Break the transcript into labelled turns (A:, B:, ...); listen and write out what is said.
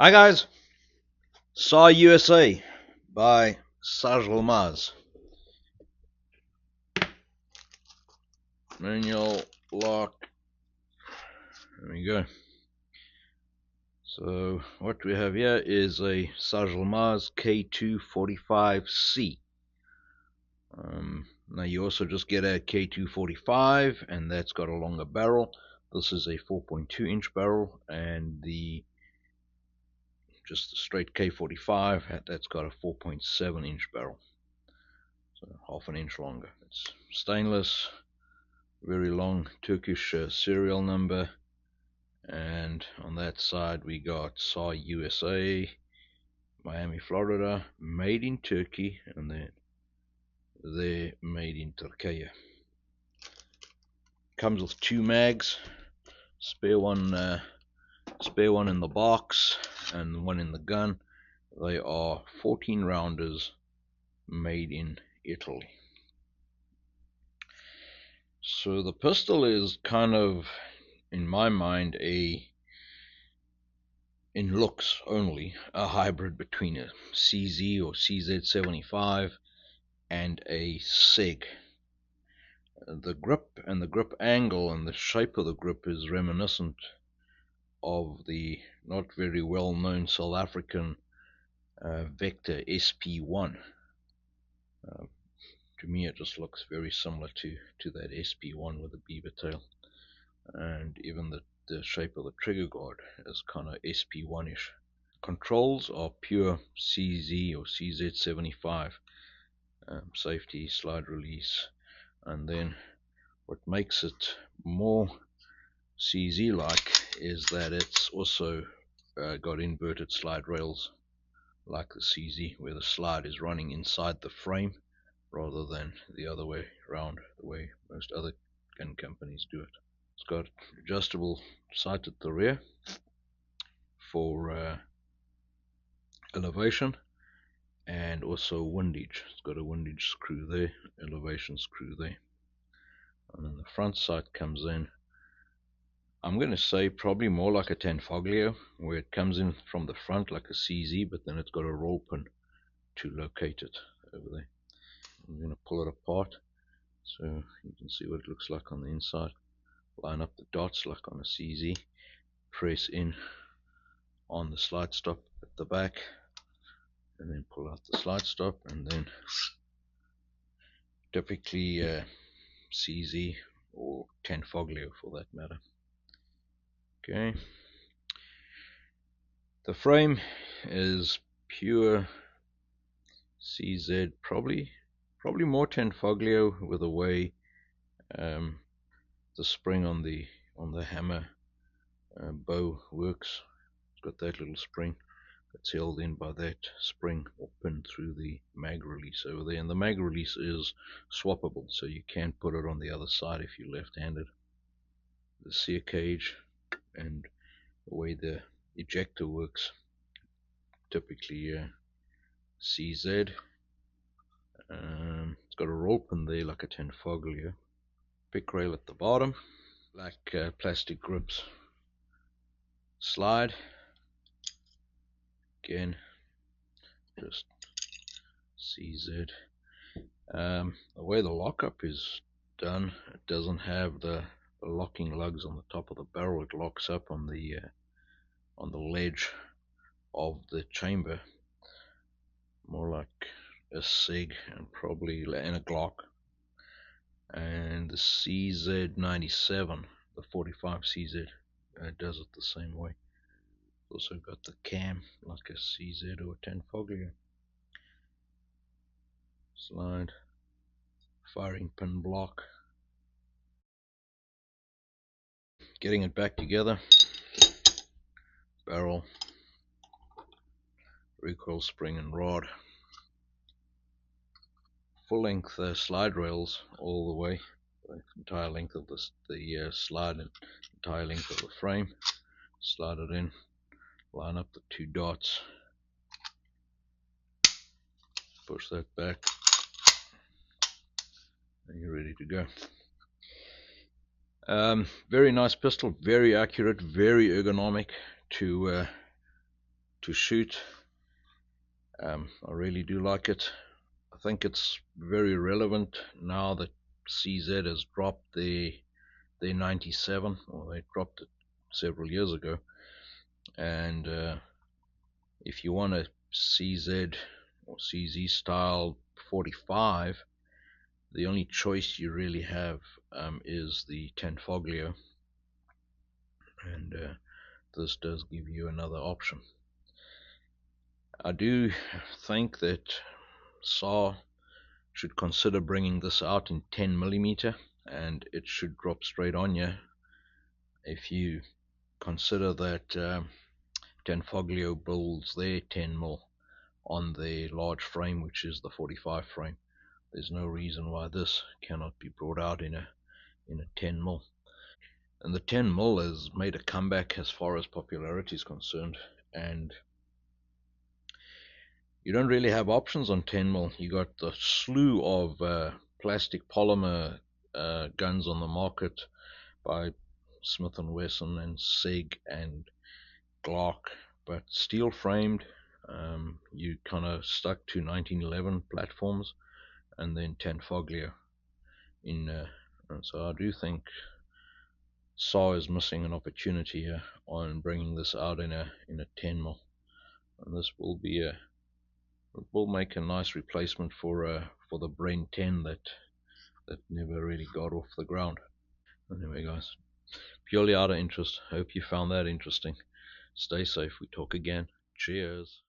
A: Hi guys, SAR USA by SAR K2-45C. Manual lock. There we go. So what we have here is a SAR K2-45C. Now you also just get a K2-45, and that's got a longer barrel. This is a 4.2 inch barrel, and just the straight K45 that's got a 4.7 inch barrel, so half an inch longer. It's stainless, very long Turkish serial number, and on that side we got SAR USA, Miami, Florida, made in Turkey, and then they're made in Turkey. Comes with two mags, spare one in the box and one in the gun. They are 14 rounders, made in Italy. So the pistol is kind of, in my mind, in looks only, a hybrid between a CZ or CZ75 and a SEG. The grip and the grip angle and the shape of the grip is reminiscent of the not very well known South African Vector SP1. To me it just looks very similar to that SP1 with the beaver tail, and even the shape of the trigger guard is kind of SP1ish. Controls are pure CZ or CZ75, safety, slide release, and then what makes it more CZ like is that it's also got inverted slide rails like the CZ, where the slide is running inside the frame rather than the other way around, the way most other gun companies do it. It's got adjustable sight at the rear for elevation, and also windage. It's got a windage screw there, elevation screw there, and then the front sight comes in, I'm going to say probably more like a Tanfoglio, where it comes in from the front like a CZ, but then it's got a roll pin to locate it over there. I'm going to pull it apart so you can see what it looks like on the inside. Line up the dots like on a CZ, press in on the slide stop at the back, and then pull out the slide stop, and then typically CZ or Tanfoglio for that matter. Okay, the frame is pure CZ, probably more Tanfoglio with the way the spring on the hammer bow works. It's got that little spring that's held in by that spring or pin through the mag release over there, and the mag release is swappable, so you can put it on the other side if you're left-handed. The sear cage and the way the ejector works, typically CZ. It's got a roll pin there like a Tanfoglio. Pick rail at the bottom, black plastic grips. Slide again, just CZ. The way the lockup is done, it doesn't have the locking lugs on the top of the barrel. It locks up on the ledge of the chamber, more like a SIG and probably in a Glock. And the CZ97, the 45CZ, does it the same way. Also got the cam like a CZ or a Tanfoglio. Slide, firing pin block. Getting it back together. Barrel, recoil spring and rod. Full length slide rails all the way, the entire length of the slide and entire length of the frame. Slide it in, line up the two dots, push that back, and you're ready to go. Very nice pistol, very accurate, very ergonomic to to shoot. I really do like it. I think it's very relevant now that CZ has dropped their 97, or they dropped it several years ago. And if you want a CZ or CZ style 45, the only choice you really have is the Tenfoglio, and this does give you another option. I do think that SAR should consider bringing this out in 10mm, and it should drop straight on you if you consider that Tenfoglio builds their 10mm on the large frame, which is the 45 frame. There's no reason why this cannot be brought out in a 10mm. And the 10mm has made a comeback as far as popularity is concerned, and you don't really have options on 10mm. You got the slew of plastic polymer guns on the market by Smith and Wesson and Sig and Glock, but steel framed. You kind of stuck to 1911 platforms and then Tenfoglio in. And so I do think SAR is missing an opportunity here on bringing this out in a 10mm, and this will be a it will make a nice replacement for the Brain 10 that never really got off the ground. Anyway, guys, purely out of interest. Hope you found that interesting. Stay safe. We talk again. Cheers.